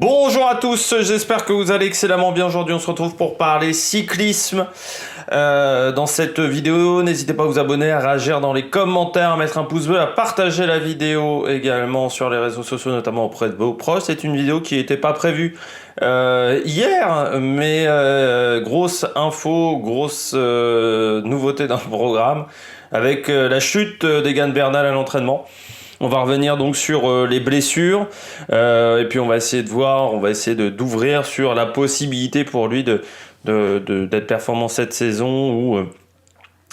Bonjour à tous, j'espère que vous allez excellemment bien. Aujourd'hui on se retrouve pour parler cyclisme. Dans cette vidéo, n'hésitez pas à vous abonner, à réagir dans les commentaires, à mettre un pouce bleu, à partager la vidéo également sur les réseaux sociaux, notamment auprès de vos proches. C'est une vidéo qui n'était pas prévue hier, mais grosse info, grosse nouveauté dans le programme, avec la chute d'Egan Bernal à l'entraînement. On va revenir donc sur les blessures et puis on va essayer de voir, on va essayer d'ouvrir sur la possibilité pour lui d'être performant cette saison ou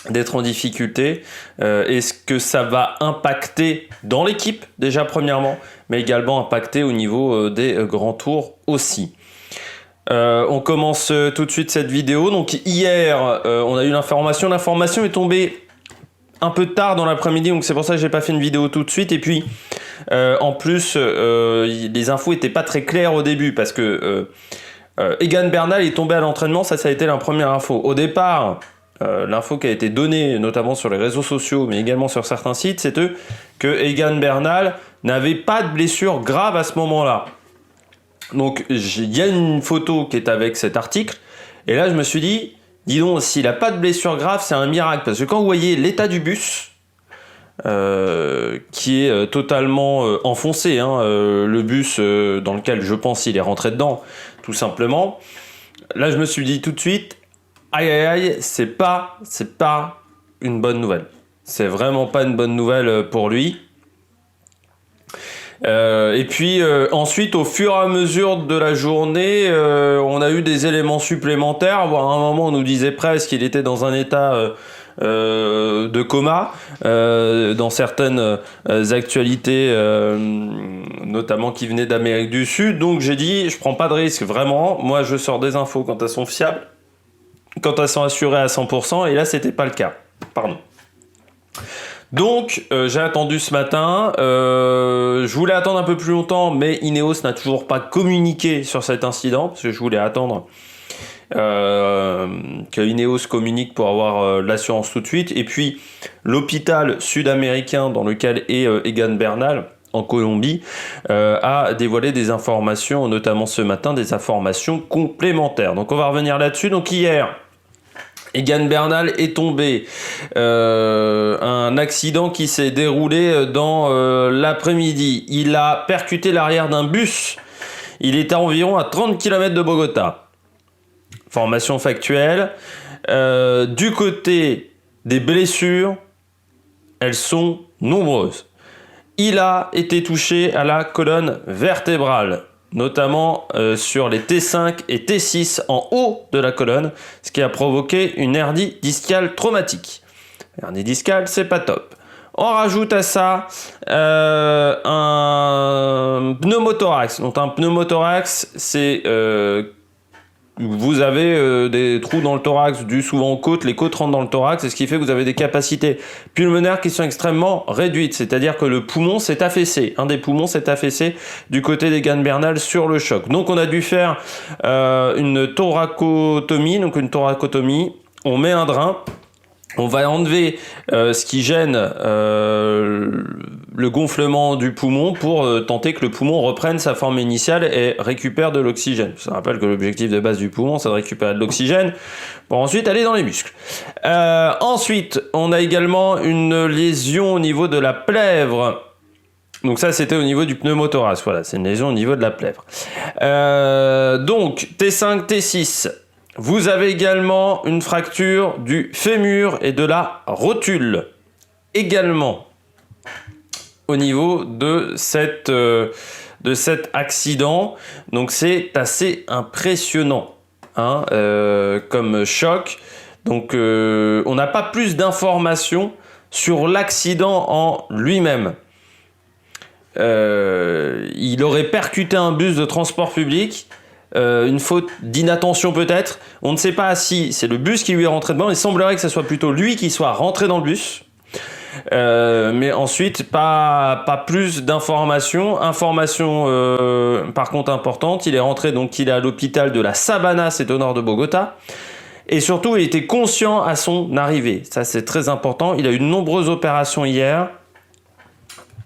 d'être en difficulté. Est-ce que ça va impacter dans l'équipe déjà premièrement, mais également impacter au niveau des grands tours aussi. On commence tout de suite cette vidéo. Donc hier, on a eu l'information. L'information est tombée un peu tard dans l'après-midi, donc c'est pour ça que j'ai pas fait une vidéo tout de suite. Et puis, en plus, les infos étaient pas très claires au début parce que Egan Bernal est tombé à l'entraînement. Ça a été la première info. Au départ, l'info qui a été donnée, notamment sur les réseaux sociaux, mais également sur certains sites, c'était que Egan Bernal n'avait pas de blessure grave à ce moment-là. Donc, il y a une photo qui est avec cet article, et là, je me suis dit, dis donc, s'il n'a pas de blessure grave, c'est un miracle. Parce que quand vous voyez l'état du bus, qui est totalement enfoncé, le bus dans lequel je pense il est rentré dedans, tout simplement, là je me suis dit tout de suite, aïe aïe aïe, c'est pas une bonne nouvelle. C'est vraiment pas une bonne nouvelle pour lui. Et puis ensuite, au fur et à mesure de la journée, on a eu des éléments supplémentaires. Voire à un moment, on nous disait presque qu'il était dans un état de coma, dans certaines actualités, notamment qui venaient d'Amérique du Sud. Donc j'ai dit, je prends pas de risque, vraiment. Moi, je sors des infos quand elles sont fiables, quand elles sont assurées à 100%. Et là, c'était pas le cas. Pardon. Donc j'ai attendu ce matin, je voulais attendre un peu plus longtemps, mais Ineos n'a toujours pas communiqué sur cet incident, parce que je voulais attendre que Ineos communique pour avoir l'assurance tout de suite. Et puis l'hôpital sud-américain dans lequel est Egan Bernal, en Colombie, a dévoilé des informations, notamment ce matin, des informations complémentaires. Donc on va revenir là-dessus. Donc hier, Egan Bernal est tombé. Un accident qui s'est déroulé dans l'après-midi. Il a percuté l'arrière d'un bus. Il était environ à 30 km de Bogota. Formation factuelle. Du côté des blessures, elles sont nombreuses. Il a été touché à la colonne vertébrale, notamment sur les T5 et T6 en haut de la colonne, ce qui a provoqué une hernie discale traumatique. Hernie discale, c'est pas top. On rajoute à ça un pneumothorax. Donc un pneumothorax, c'est vous avez des trous dans le thorax dus souvent aux côtes, les côtes rentrent dans le thorax, et ce qui fait que vous avez des capacités pulmonaires qui sont extrêmement réduites, c'est-à-dire que le poumon s'est affaissé, un des poumons s'est affaissé du côté d'Egan Bernal sur le choc. Donc on a dû faire une thoracotomie, on met un drain, on va enlever ce qui gêne le gonflement du poumon pour tenter que le poumon reprenne sa forme initiale et récupère de l'oxygène. Je rappelle que l'objectif de base du poumon, c'est de récupérer de l'oxygène pour ensuite aller dans les muscles. Ensuite, on a également une lésion au niveau de la plèvre. Donc ça, c'était au niveau du pneumothorax. Voilà, c'est une lésion au niveau de la plèvre. Donc, T5, T6... Vous avez également une fracture du fémur et de la rotule. Également, au niveau de cet accident. Donc c'est assez impressionnant comme choc. Donc on n'a pas plus d'informations sur l'accident en lui-même. Il aurait percuté un bus de transport public. Une faute d'inattention peut-être. On ne sait pas si c'est le bus qui lui est rentré dedans. Il semblerait que ce soit plutôt lui qui soit rentré dans le bus. Mais ensuite, pas plus d'informations. Information par contre importante. Il est rentré, donc il est à l'hôpital de la Sabana, c'est au nord de Bogota. Et surtout, il était conscient à son arrivée. Ça, c'est très important. Il a eu de nombreuses opérations hier.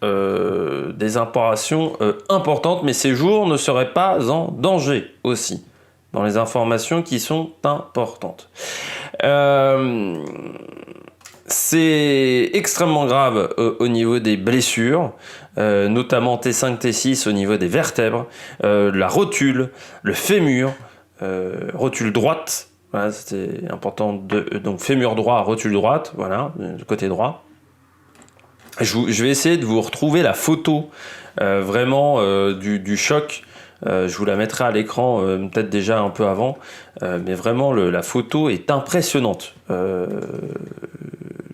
des informations importantes, mais ces jours ne seraient pas en danger aussi, dans les informations qui sont importantes. C'est extrêmement grave au niveau des blessures, notamment T5, T6 au niveau des vertèbres, la rotule, le fémur, rotule droite, voilà, c'était important, donc fémur droit, rotule droite, voilà, du côté droit. Je vais essayer de vous retrouver la photo vraiment du choc. Je vous la mettrai à l'écran peut-être déjà un peu avant, mais vraiment la photo est impressionnante.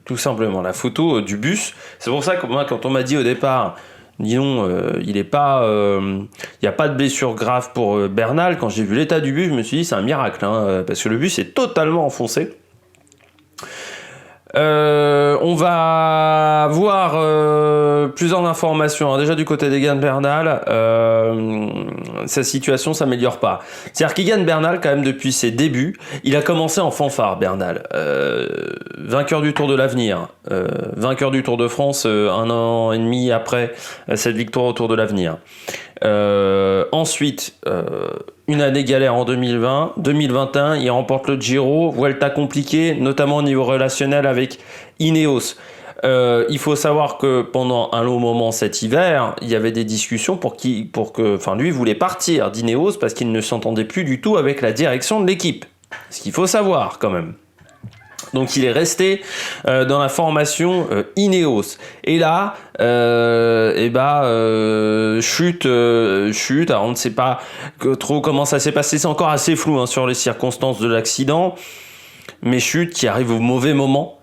Tout simplement, la photo du bus. C'est pour ça que moi, quand on m'a dit au départ, disons, il n'y a pas de blessure grave pour Bernal, quand j'ai vu l'état du bus, je me suis dit c'est un miracle, hein, parce que le bus est totalement enfoncé. On va voir plusieurs informations. Déjà du côté d'Egan Bernal, sa situation s'améliore pas. C'est-à-dire qu'Egan Bernal, quand même, depuis ses débuts, il a commencé en fanfare, Bernal. Vainqueur du Tour de l'Avenir, vainqueur du Tour de France 1 an et demi après cette victoire au Tour de l'Avenir. Ensuite, une année galère en 2020, 2021, il remporte le Giro, Vuelta compliquée, notamment au niveau relationnel avec Ineos. Il faut savoir que pendant un long moment cet hiver, il y avait des discussions lui voulait partir d'Ineos parce qu'il ne s'entendait plus du tout avec la direction de l'équipe. Ce qu'il faut savoir quand même. Donc il est resté dans la formation Ineos. Et là, chute. Alors on ne sait pas trop comment ça s'est passé. C'est encore assez flou sur les circonstances de l'accident. Mais chute qui arrive au mauvais moment.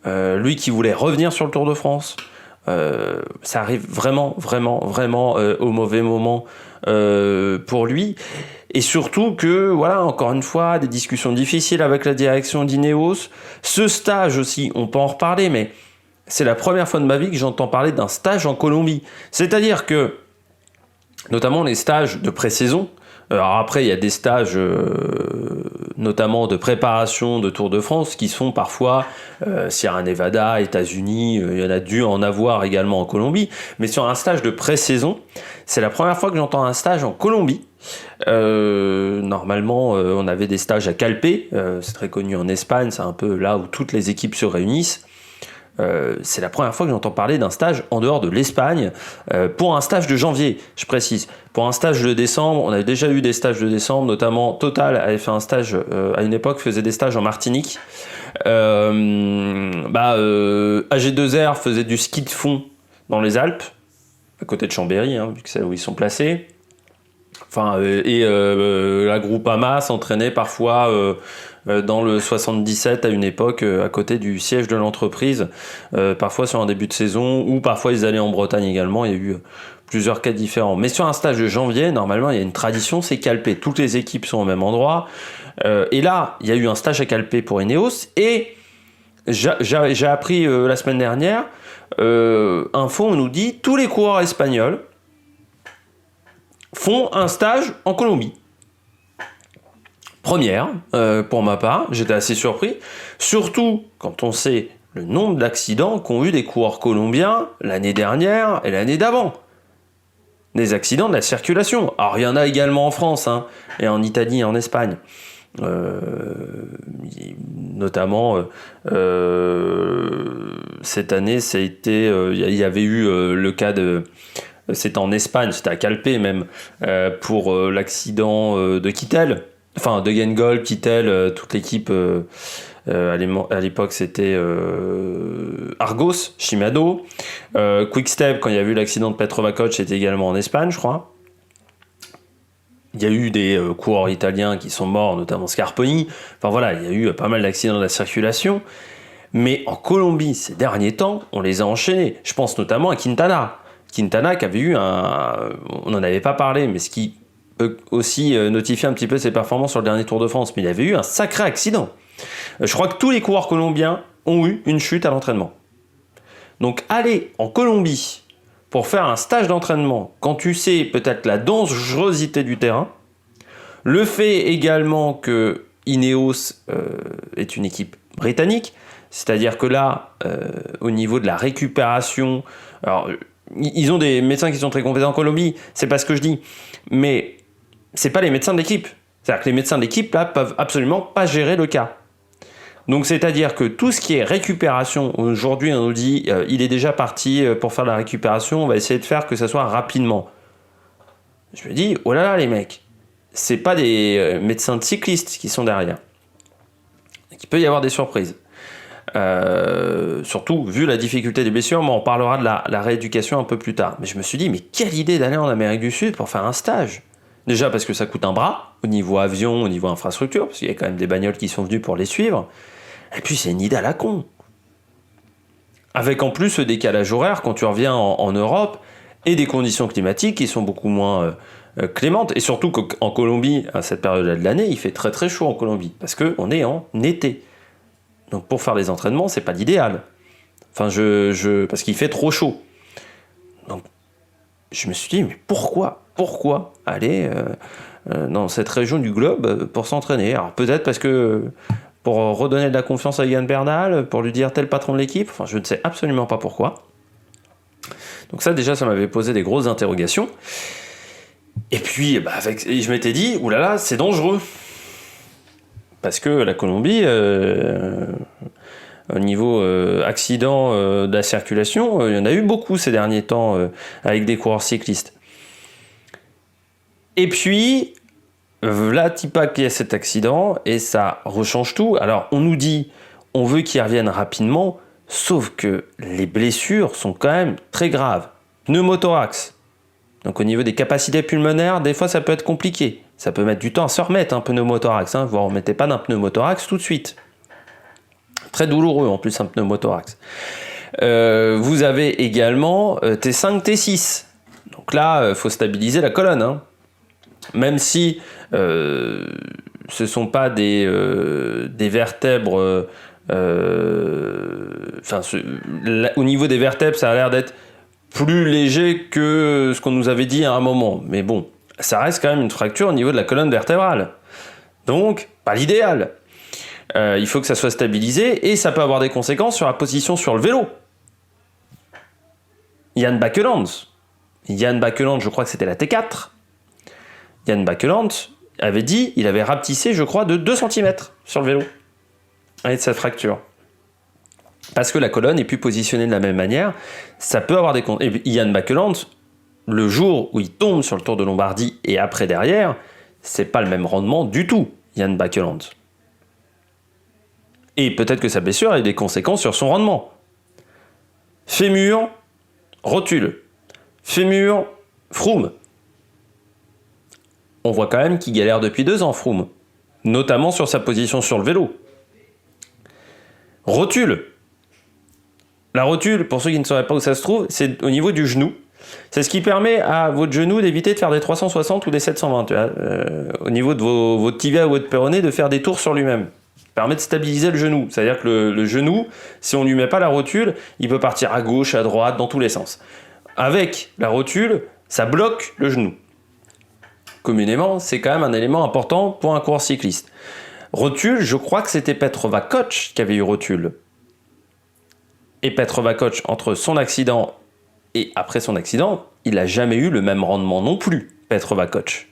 Lui qui voulait revenir sur le Tour de France. Ça arrive vraiment au mauvais moment pour lui. Et surtout que, voilà, encore une fois, des discussions difficiles avec la direction d'Ineos. Ce stage aussi, on peut en reparler, mais c'est la première fois de ma vie que j'entends parler d'un stage en Colombie. C'est-à-dire que, notamment les stages de pré-saison, alors après, il y a des stages, notamment de préparation de Tour de France, qui sont parfois Sierra Nevada, États-Unis, il y en a dû en avoir également en Colombie. Mais sur un stage de pré-saison, c'est la première fois que j'entends un stage en Colombie. Normalement, on avait des stages à Calpe, c'est très connu en Espagne, c'est un peu là où toutes les équipes se réunissent. C'est la première fois que j'entends parler d'un stage en dehors de l'Espagne, pour un stage de janvier, je précise. Pour un stage de décembre, on avait déjà eu des stages de décembre, notamment Total avait fait un stage, à une époque faisait des stages en Martinique. AG2R faisait du ski de fond dans les Alpes, à côté de Chambéry, vu que c'est où ils sont placés. La Groupama s'entraînait parfois dans le 77 à une époque à côté du siège de l'entreprise, parfois sur un début de saison, ou parfois ils allaient en Bretagne également. Il y a eu plusieurs cas différents. Mais sur un stage de janvier, normalement, il y a une tradition, c'est Calpe. Toutes les équipes sont au même endroit. Et là, il y a eu un stage à Calpe pour Ineos. Et j'ai appris la semaine dernière, info, on nous dit tous les coureurs espagnols font un stage en Colombie. Première, pour ma part, j'étais assez surpris, surtout quand on sait le nombre d'accidents qu'ont eu des coureurs colombiens l'année dernière et l'année d'avant. Des accidents de la circulation. Alors il y en a également en France, et en Italie et en Espagne. Notamment cette année, ça a été, il y avait eu le cas de... C'était en Espagne, c'était à Calpe même, pour l'accident de Kittel, enfin de Gengol, Kittel, toute l'équipe, à l'époque c'était Argos, Shimano, Quick-Step, quand il y a eu l'accident de Petrova Koch, c'était également en Espagne, je crois. Il y a eu des coureurs italiens qui sont morts, notamment Scarponi. Enfin voilà, il y a eu pas mal d'accidents de la circulation. Mais en Colombie, ces derniers temps, on les a enchaînés. Je pense notamment à Quintana. Quintana qui avait eu on n'en avait pas parlé, mais ce qui peut aussi notifier un petit peu ses performances sur le dernier Tour de France. Mais il avait eu un sacré accident. Je crois que tous les coureurs colombiens ont eu une chute à l'entraînement. Donc aller en Colombie pour faire un stage d'entraînement, quand tu sais peut-être la dangerosité du terrain, le fait également que Ineos est une équipe britannique, c'est-à-dire que là, au niveau de la récupération, alors ils ont des médecins qui sont très compétents en Colombie, c'est pas ce que je dis. Mais c'est pas les médecins de l'équipe. C'est-à-dire que les médecins de l'équipe, là, peuvent absolument pas gérer le cas. Donc, c'est-à-dire que tout ce qui est récupération, aujourd'hui, on nous dit, il est déjà parti pour faire la récupération, on va essayer de faire que ça soit rapidement. Je me dis, oh là là, les mecs, c'est pas des médecins de cyclistes qui sont derrière. Il peut y avoir des surprises. Surtout, vu la difficulté des blessures, on parlera de la rééducation un peu plus tard. Mais je me suis dit, mais quelle idée d'aller en Amérique du Sud pour faire un stage. Déjà parce que ça coûte un bras, au niveau avion, au niveau infrastructure, parce qu'il y a quand même des bagnoles qui sont venues pour les suivre. Et puis c'est une idée à la con. Avec en plus ce décalage horaire quand tu reviens en Europe, et des conditions climatiques qui sont beaucoup moins clémentes. Et surtout qu'en Colombie, à cette période-là de l'année, il fait très très chaud en Colombie, parce qu'on est en été. Donc pour faire les entraînements, c'est pas l'idéal. Enfin, parce qu'il fait trop chaud. Donc je me suis dit, mais pourquoi aller dans cette région du globe pour s'entraîner? Alors peut-être parce que pour redonner de la confiance à Egan Bernal, pour lui dire tel patron de l'équipe, enfin je ne sais absolument pas pourquoi. Donc ça déjà, ça m'avait posé des grosses interrogations. Et puis je m'étais dit, oulala, c'est dangereux. Parce que la Colombie, au niveau accident de la circulation, il y en a eu beaucoup ces derniers temps avec des coureurs cyclistes. Et puis, là, Tipak, il y a cet accident et ça rechange tout. Alors, on nous dit, on veut qu'il revienne rapidement, sauf que les blessures sont quand même très graves. Pneumothorax. Donc, au niveau des capacités pulmonaires, des fois, ça peut être compliqué. Ça peut mettre du temps à se remettre un pneumothorax. Vous ne remettez pas d'un pneumothorax tout de suite. Très douloureux en plus un pneumothorax. Vous avez également T5, T6. Donc là, il faut stabiliser la colonne. Même si ce ne sont pas des vertèbres... au niveau des vertèbres, ça a l'air d'être plus léger que ce qu'on nous avait dit à un moment. Mais bon, ça reste quand même une fracture au niveau de la colonne vertébrale. Donc, pas l'idéal. Il faut que ça soit stabilisé et ça peut avoir des conséquences sur la position sur le vélo. Jan Bakeland, je crois que c'était la T4. Jan Bakeland avait dit, il avait rapetissé, je crois, de 2 cm sur le vélo avec cette fracture. Parce que la colonne est plus positionnée de la même manière, ça peut avoir des conséquences. Et Jan Bakeland, le jour où il tombe sur le Tour de Lombardie et après derrière, c'est pas le même rendement du tout, Jan Bakeland. Et peut-être que sa blessure a eu des conséquences sur son rendement. Fémur, rotule. Fémur, Froome. On voit quand même qu'il galère depuis 2 ans, Froome. Notamment sur sa position sur le vélo. Rotule. La rotule, pour ceux qui ne sauraient pas où ça se trouve, c'est au niveau du genou. C'est ce qui permet à votre genou d'éviter de faire des 360 ou des 720. Au niveau de votre tibia ou votre péroné, de faire des tours sur lui-même. Permet de stabiliser le genou. C'est-à-dire que le genou, si on ne lui met pas la rotule, il peut partir à gauche, à droite, dans tous les sens. Avec la rotule, ça bloque le genou. Communément, c'est quand même un élément important pour un coureur cycliste. Rotule, je crois que c'était Petrova Koch qui avait eu rotule. Et Petrova Koch, entre son accident et après son accident, il n'a jamais eu le même rendement non plus, Petrova Koch.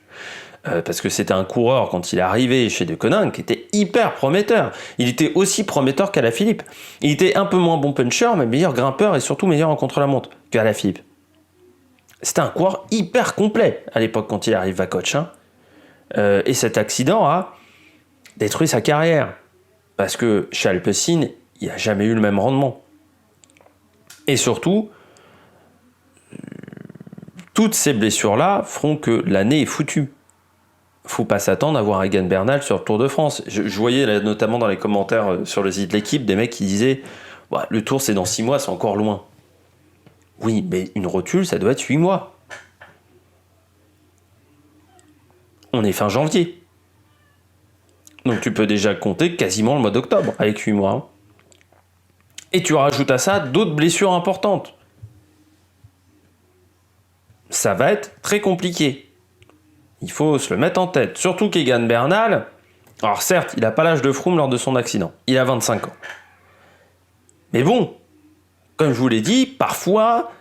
Parce que c'était un coureur, quand il est arrivé chez De Koninck, qui était hyper prometteur. Il était aussi prometteur qu'Alaphilippe. Il était un peu moins bon puncher, mais meilleur grimpeur et surtout meilleur en contre-la-montre qu'Alaphilippe. C'était un coureur hyper complet à l'époque quand il arrive à Koch. Et cet accident a détruit sa carrière. Parce que chez Alpecin, il n'a jamais eu le même rendement. Et surtout, toutes ces blessures-là feront que l'année est foutue. Faut pas s'attendre à voir Egan Bernal sur le Tour de France. Je voyais là, notamment dans les commentaires sur le site de l'équipe des mecs qui disaient bah, le Tour c'est dans 6 mois, c'est encore loin. Oui, mais une rotule ça doit être 8 mois. On est fin janvier. Donc tu peux déjà compter quasiment le mois d'octobre avec 8 mois. Et tu rajoutes à ça d'autres blessures importantes. Ça va être très compliqué. Il faut se le mettre en tête. Surtout qu'Egan Bernal, alors certes, il n'a pas l'âge de Froome lors de son accident. Il a 25 ans. Mais bon, comme je vous l'ai dit, parfois,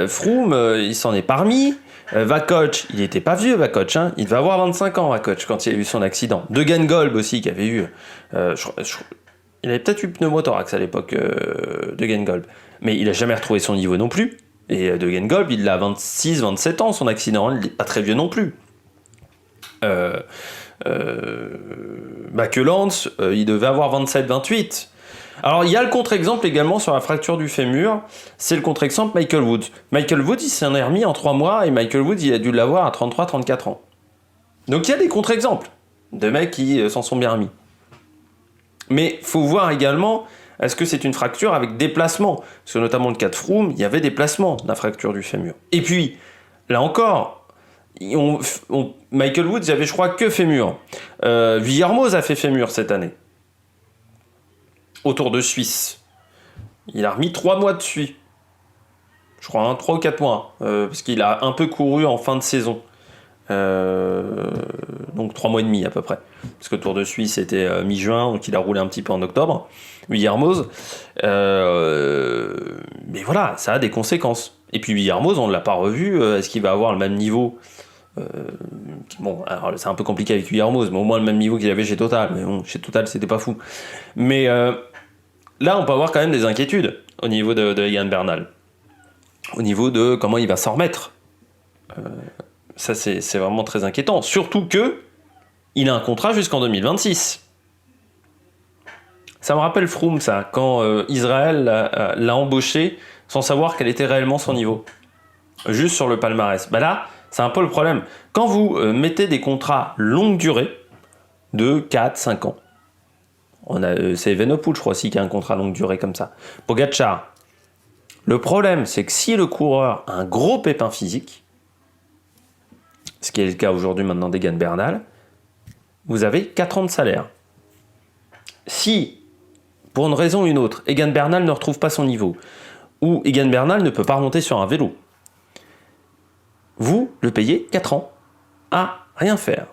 Froome, il s'en est parmi. Vakoch, il était pas vieux, Vakoch, hein. Il devait avoir 25 ans, Vakoch, quand il a eu son accident. Degenkolb aussi, qui avait eu... il avait peut-être eu pneumothorax à l'époque, Degenkolb. Mais il a jamais retrouvé son niveau non plus. Et Degenkolb, il a 26-27 ans, son accident. Il n'est pas très vieux non plus. Bakelands, il devait avoir 27-28. Alors, il y a le contre-exemple également sur la fracture du fémur. C'est le contre-exemple Michael Woods. Michael Woods, il s'en est remis en 3 mois et Michael Woods, il a dû l'avoir à 33-34 ans. Donc, il y a des contre-exemples de mecs qui s'en sont bien remis. Mais il faut voir également, est-ce que c'est une fracture avec déplacement ? Parce que notamment le cas de Froome, il y avait déplacement de la fracture du fémur. Et puis, là encore, Michael Woods, il y avait, je crois, que fémur. Villermoz a fait fémur cette année. Au Tour de Suisse. Il a remis 3 mois dessus. Je crois, 3 ou 4 mois. Parce qu'il a un peu couru en fin de saison. Donc 3 mois et demi à peu près. Parce que le Tour de Suisse c'était mi-juin, donc il a roulé un petit peu en octobre. Villermoz. Mais voilà, ça a des conséquences. Et puis Villermoz, on ne l'a pas revu. Est-ce qu'il va avoir le même niveau ? Bon, alors c'est un peu compliqué avec Villermoz, mais au moins le même niveau qu'il avait chez Total. Mais bon, chez Total, c'était pas fou. Mais là, on peut avoir quand même des inquiétudes au niveau de Egan Bernal. Au niveau de comment il va s'en remettre. Ça, c'est vraiment très inquiétant. Surtout que il a un contrat jusqu'en 2026. Ça me rappelle Froome, ça, quand Israël l'a embauché sans savoir quel était réellement son niveau. Juste sur le palmarès. Bah là, c'est un peu le problème. Quand vous mettez des contrats longue durée, de 4-5 ans, c'est Evenepoel, je crois aussi, qui a un contrat longue durée comme ça. Pogacar. Le problème, c'est que si le coureur a un gros pépin physique, ce qui est le cas aujourd'hui maintenant d'Egan Bernal, vous avez 4 ans de salaire. Si, pour une raison ou une autre, Egan Bernal ne retrouve pas son niveau, ou Egan Bernal ne peut pas remonter sur un vélo, vous le payez 4 ans à rien faire.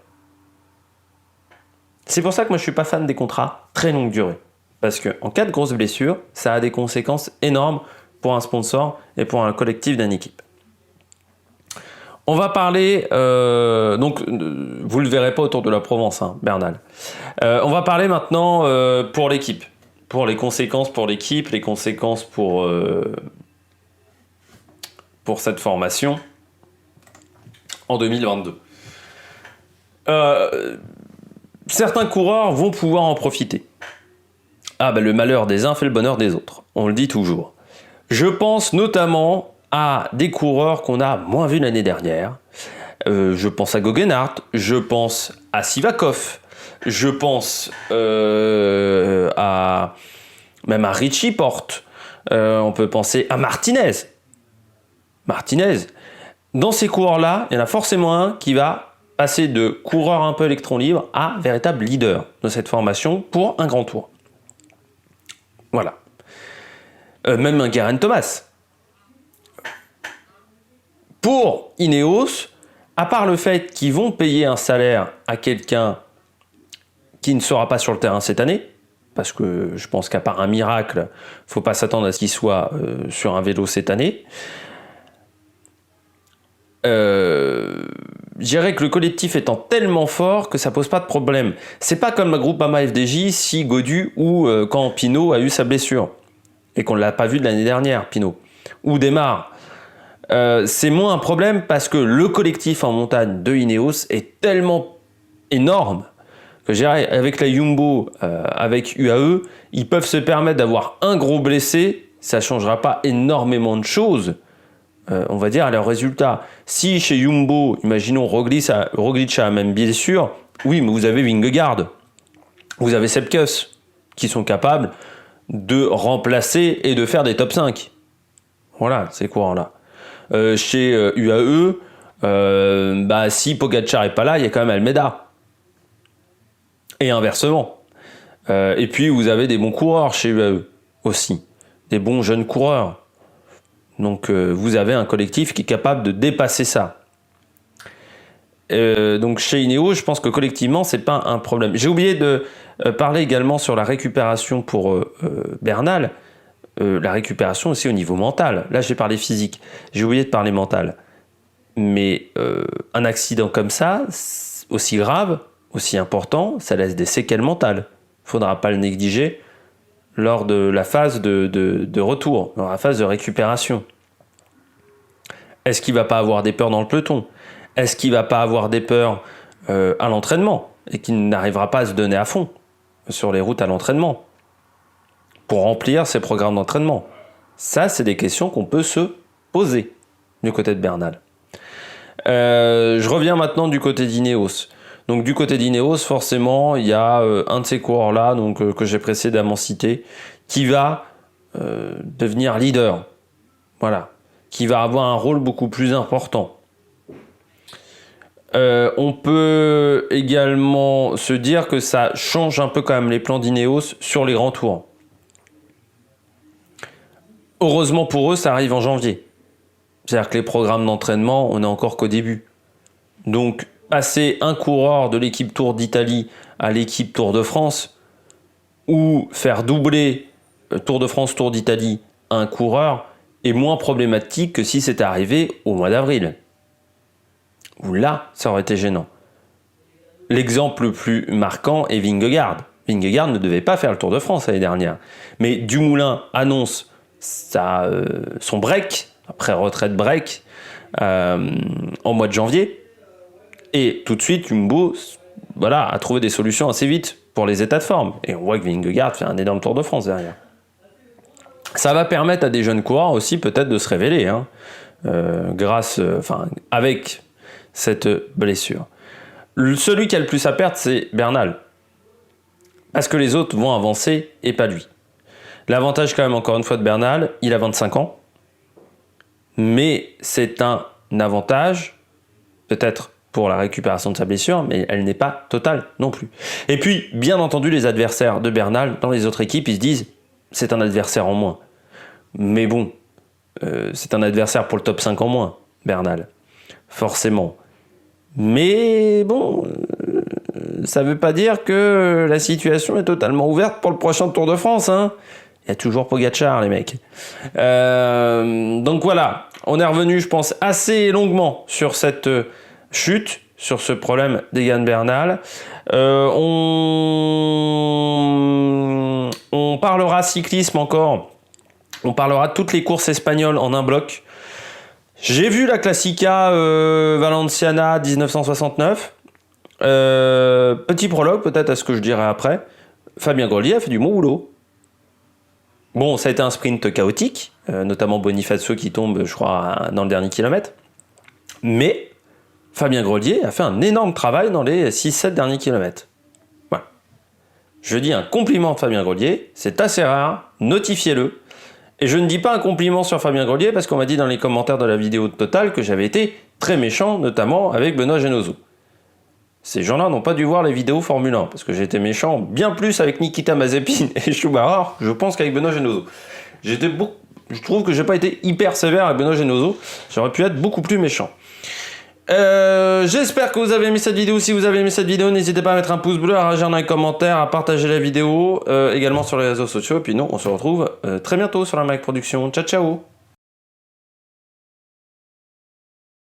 C'est pour ça que moi je suis pas fan des contrats très longue durée. Parce qu'en cas de grosse blessure, ça a des conséquences énormes pour un sponsor et pour un collectif d'une équipe. On va parler, donc vous le verrez pas autour de la Provence, hein, Bernal. On va parler maintenant pour l'équipe, pour les conséquences pour l'équipe, les conséquences pour cette formation en 2022. Certains coureurs vont pouvoir en profiter. Ah ben le malheur des uns fait le bonheur des autres, on le dit toujours. Je pense notamment à des coureurs qu'on a moins vus l'année dernière. Je pense à Goggenhardt, je pense à Sivakov, je pense même à Richie Porte, on peut penser à Martinez. Dans ces coureurs-là, il y en a forcément un qui va passer de coureur un peu électron libre à véritable leader de cette formation pour un grand tour. Voilà. Même un Geraint Thomas. Pour Ineos, à part le fait qu'ils vont payer un salaire à quelqu'un qui ne sera pas sur le terrain cette année, parce que je pense qu'à part un miracle, il ne faut pas s'attendre à ce qu'il soit sur un vélo cette année. Je dirais que le collectif étant tellement fort que ça pose pas de problème. C'est pas comme le Groupama FDJ si Gaudu ou quand Pinot a eu sa blessure et qu'on l'a pas vu de l'année dernière, Pinot, ou Desmar. C'est moins un problème parce que le collectif en montagne de Ineos est tellement énorme que je dirais avec la Jumbo, avec UAE, ils peuvent se permettre d'avoir un gros blessé, ça changera pas énormément de choses. On va dire à leurs résultats. Si chez Jumbo, imaginons Roglic a la même blessure, oui, mais vous avez Vingegaard, vous avez Sepkus, qui sont capables de remplacer et de faire des top 5. Voilà, ces courants-là. Chez UAE, si Pogacar est pas là, il y a quand même Almeida. Et inversement. Et puis, vous avez des bons coureurs chez UAE aussi. Des bons jeunes coureurs. Donc vous avez un collectif qui est capable de dépasser ça. Donc chez Ineos, je pense que collectivement, c'est pas un problème. J'ai oublié de parler également sur la récupération pour Bernal. la récupération aussi au niveau mental. Là, j'ai parlé physique, j'ai oublié de parler mental. Mais un accident comme ça, aussi grave, aussi important, ça laisse des séquelles mentales. Il ne faudra pas le négliger lors de la phase de retour, dans la phase de récupération. Est-ce qu'il ne va pas avoir des peurs dans le peloton? Est-ce qu'il ne va pas avoir des peurs à l'entraînement et qu'il n'arrivera pas à se donner à fond sur les routes à l'entraînement pour remplir ses programmes d'entraînement? Ça, c'est des questions qu'on peut se poser du côté de Bernal. Je reviens maintenant du côté d'Ineos. Donc du côté d'Ineos, forcément, il y a un de ces coureurs-là que j'ai précédemment cité, qui va devenir leader. Voilà. Qui va avoir un rôle beaucoup plus important. On peut également se dire que ça change un peu quand même les plans d'Ineos sur les grands tours. Heureusement pour eux, ça arrive en janvier. C'est-à-dire que les programmes d'entraînement, on n'est encore qu'au début. Donc, passer un coureur de l'équipe Tour d'Italie à l'équipe Tour de France, ou faire doubler Tour de France, Tour d'Italie à un coureur, est moins problématique que si c'était arrivé au mois d'avril. Où là, ça aurait été gênant. L'exemple le plus marquant est Vingegaard. Vingegaard ne devait pas faire le Tour de France l'année dernière. Mais Dumoulin annonce son break, après retraite break, en mois de janvier. Et tout de suite, Jumbo a trouvé des solutions assez vite pour les états de forme. Et on voit que Vingegaard fait un énorme Tour de France derrière. Ça va permettre à des jeunes coureurs aussi peut-être de se révéler, avec cette blessure. Celui qui a le plus à perdre, c'est Bernal. Parce que les autres vont avancer et pas lui. L'avantage quand même, encore une fois, de Bernal, il a 25 ans. Mais c'est un avantage, peut-être pour la récupération de sa blessure, mais elle n'est pas totale non plus. Et puis, bien entendu, les adversaires de Bernal, dans les autres équipes, ils se disent, c'est un adversaire en moins. Mais bon, c'est un adversaire pour le top 5 en moins, Bernal. Forcément. Mais bon, ça ne veut pas dire que la situation est totalement ouverte pour le prochain Tour de France, hein. Il y a toujours Pogacar, les mecs. Donc voilà, on est revenu, je pense, assez longuement sur cette chute, sur ce problème d'Egan Bernal. On parlera cyclisme encore. On parlera de toutes les courses espagnoles en un bloc. J'ai vu la Classica Valenciana 1969. Petit prologue peut-être à ce que je dirai après. Fabien Grelier a fait du bon boulot. Bon, ça a été un sprint chaotique, notamment Bonifacio qui tombe, je crois, dans le dernier kilomètre. Mais Fabien Grelier a fait un énorme travail dans les 6-7 derniers kilomètres. Voilà. Je dis un compliment de Fabien Grelier, c'est assez rare, notifiez-le. Et je ne dis pas un compliment sur Fabien Grelier parce qu'on m'a dit dans les commentaires de la vidéo de Total que j'avais été très méchant, notamment avec Benoît Genosot. Ces gens-là n'ont pas dû voir les vidéos Formule 1, parce que j'étais méchant bien plus avec Nikita Mazepin et Schumacher, je pense, qu'avec Benoît Genosot. Je trouve que j'ai pas été hyper sévère avec Benoît Genosot, j'aurais pu être beaucoup plus méchant. J'espère que vous avez aimé cette vidéo. Si vous avez aimé cette vidéo, n'hésitez pas à mettre un pouce bleu, à réagir dans les commentaires, à partager la vidéo, également sur les réseaux sociaux. Et puis nous, on se retrouve très bientôt sur la Mac Production. Ciao, ciao!